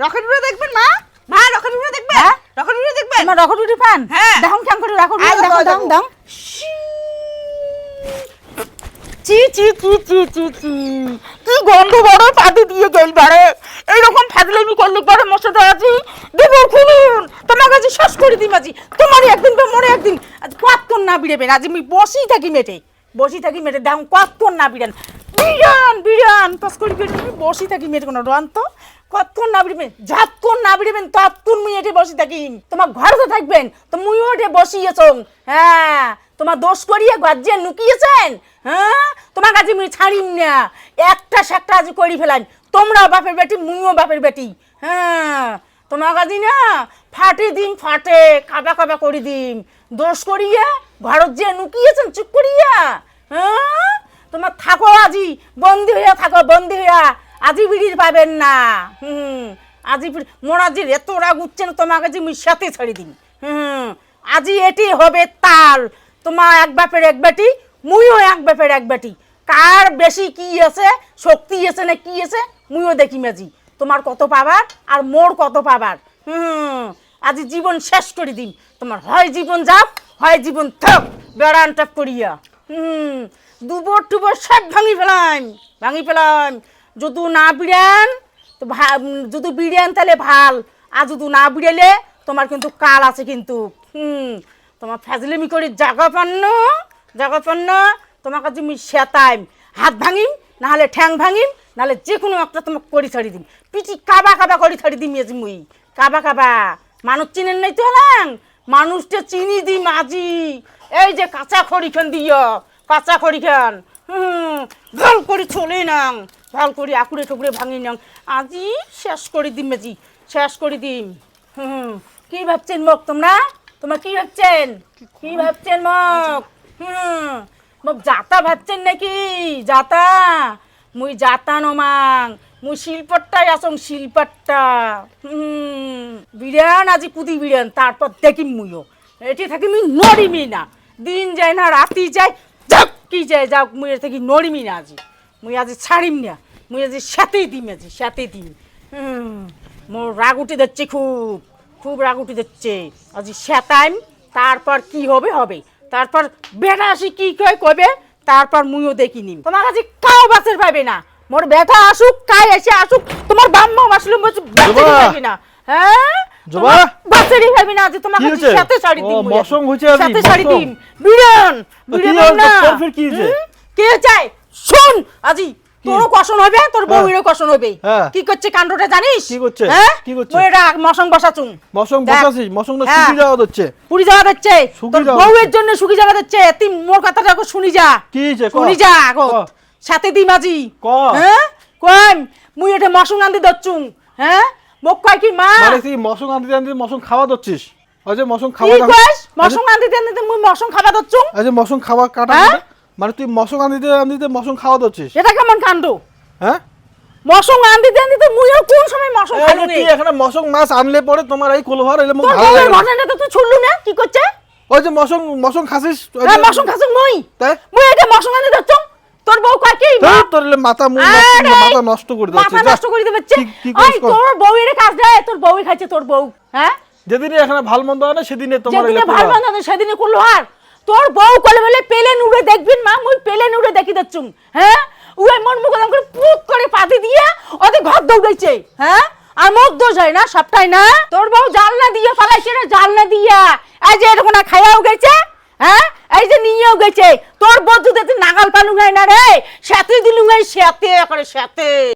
Rocket উড়ে দেখবেন মা? মা রকেট উড়ে দেখবেন? হ্যাঁ? রকেট উড়ে দেখবেন? তোমার রকেট উড়ে পান? হ্যাঁ। দেখুন কেমন করে রকেট উড়ে, আয় দেখুন দেখো, দেখুন দেখুন। চি চি চি চি চি চি, কি গন্ধ বড় পাতি দিয়ে গেল বারে। এইরকম ফাজলামি করলে পরে মশাটা আছি দেব খুলুন তোমার কাছে শেষ করে দিই মাঝি। তোমারই একদিন বা মরে একদিন আজ কতক্ষণ না বিড়েবেন, আজ আমি বসেই থাকি মেটে দেখুন কতক্ষণ না বিড়ান বিড়ান পাস করি বেরোবে বসেই থাকি মেটে কোনো রান তো কতক্ষণ না বিড়বেন, যতক্ষণ না বিড়বেন ততক্ষণ মুই এটে বসে থাকি। তোমার ঘরে তো থাকবেন তো মুইও এটে বসিয়েছ। হ্যাঁ তোমার দোষ করিয়ে গজ্জে লুকিয়েছেন। হ্যাঁ তোমার কাছে মুই ছাড়িম না, একটা সেকটা আজ করি ফেলাম। তোমরাও বাপের বেটি মুইও বাপের বেটি। হ্যাঁ তোমার কাছে না ফাটে দিম ফাটে কাবা কাবা করে দিম। দোষ করিয়া ঘরত যে লুকিয়েছেন চুপ করিয়া। হ্যাঁ তোমার থাকো আজি বন্দি হইয়া থাকো, বন্দি হইয়া আজি বিড়ির পাবেন না। আজি মোর আজির এত রাগ উঠছে না তোমাকে যে মুই সাথে ছাড়ি দিম। আজি এটি হবে তাল, তোমার এক বাপের এক বেটি মুইও এক বাপের এক বেটি। কার বেশি কি আছে শক্তি আছে না কি আছে মুইও দেখি মাজি, তোমার কত পাবার আর মোর কত পাবার। আজি জীবন শেষ করে দিম তোমার, হয় জীবন যাও হয় জীবন থাক বেড়ান টাপ করিয়া। দুবর টুবর সব ভাঙি ফেলাম। যদি না বিড়ান তো যদি বিড়ান তাহলে ভাল, আর যদি না বিড়ালে তোমার কিন্তু কাল আছে কিন্তু। তোমার ফ্যাজলিমি করি জাগা পান্ন তোমার কাছে আমি সেতাইম, হাত ভাঙিম নাহলে ঠ্যাং ভাঙিম নাহলে যে কোনো একটা তোমাকে করি ছাড়ি দিম, পিঠি কাবা কাবা করি ছাড়ি দিম। আজি মুই কাবা কাবা মানুষ চিনেন নাই তো হলাম, মানুষটা চিনি দিম আজি। এই যে কাঁচা খড়িখান দিও, কাঁচা খড়িখান ভাল করে চলে নাং, ভাল করে আকুড়ে টুকুরে ভাঙি নাং। আজি শেষ করে দিম আজি, শেষ করে দিম। কি ভাবছেন মক তোমরা? তোমরা কি ভাবছেন মক? মক যাতা ভাবছেন নাকি? যাতা মুই যাতা নমাং, মুই শিল্পটাই আসং শিল্পটা। বিরান আজি কুদি বিরান তারপর দেখিম মুইও এটি থাকি মুই নড়িমি না। দিন যায় না রাতি যায় যাক কি যায় যাক মুই এর থাকি নড়িমি না। মুই আজি ছাড়িম না, মুই আজি সাথেই দিম, মোর রাগ উঠে যাচ্ছে, খুব রাগ উঠে যাচ্ছে। আজি সেতাইম তারপর কি হবে তারপর বেটা আসি কি কবে তারপর মুইও দেখি নিম। তোমার কাছে কাউ বাসের পাবে না, মোর বেটা আসুক কাই এসে আসুক তোমার বাম্মা আসলে বাসেরই পাবে না। হ্যাঁ বাসেরই পাবে না। আজি তোমার কাছে সাথে শাড়ি দিম, সাথে শাড়ি দিম। বিরান না কে চায় শোন আজি তোরও কষণ হবে তোর বউয়েরও কষণ হবে। কি করছে কাণ্ডটা জানিস? কি করছে? এটা মশং বসাচুং, পুরি যাওয়া দিচ্ছে তোর বউয়ের জন্য শুকি যাওয়া দিচ্ছে। তুই মোর কথাটা শুনি যা, শুনি যা আগো সাথে দি মাঝি। হ্যাঁ কম মুই এটা মশং আনতে দচ্ছুং। হ্যাঁ মোক কয় কি মা তুই মশং আনতে মশং খাওয়া দচ্ছিস? মশং খাওয়া মশং আনতে মুই মশং খাওয়া দচ্ছুং। মশং খাওয়া কাটা মানে তুই মশং আনতে মশং খাওয়া দচ্ছিস? এটা কেমন কাণ্ড? হ্যাঁ মশং আনতে মুইও কোন সময় মশং খাইলু নে? তুই এখানে মশং মাছ আনলে পরে তোমার এই কোলভার এলে মোক ভালো লাগে না। ঘটনাটা তুই ছুড়লু না কি করছে? ওই যে মশং খাসিস? হ্যাঁ মশং খাসুং মুই, তাই মুই এটা মশং আনতে দচ্ছুং। তোর বউ কয় কি তোর মাথা নষ্ট করে দিচ্ছে, মাথা নষ্ট করে দিচ্ছে। ওই তোর বউয়ের কাজ দেয়, তোর বউই খাইছে তোর বউ। হ্যাঁ যেদিনে এখানে ভালো মন্দ হয় না সেদিনে তোমার যেদিনে ভালো মন্দ হয় সেদিনে করলো। আর তোর বউ কলে বলে পেলেন উড়ে দেখবিন মা মুই পেলেন উড়ে দেখি দচ্ছুং। হ্যাঁ উড়ে মন মুখ করে পুক করে পাতি দিয়ে ওদের ঘর দৌড়াইছে। হ্যাঁ আর মোর দোষ হয় না সবটাই না? তোর বউ জালনা দিয়ে পালাইছে রে, জালনা দিয়া এই যে এরকম খাইয়াও গেছে। হ্যাঁ এই যে নিয়েও গেছে। তোর বউ যদি নাগাল পালু হয় না রে সাথে দিলুঙ্গাই সাথে করে সাথে।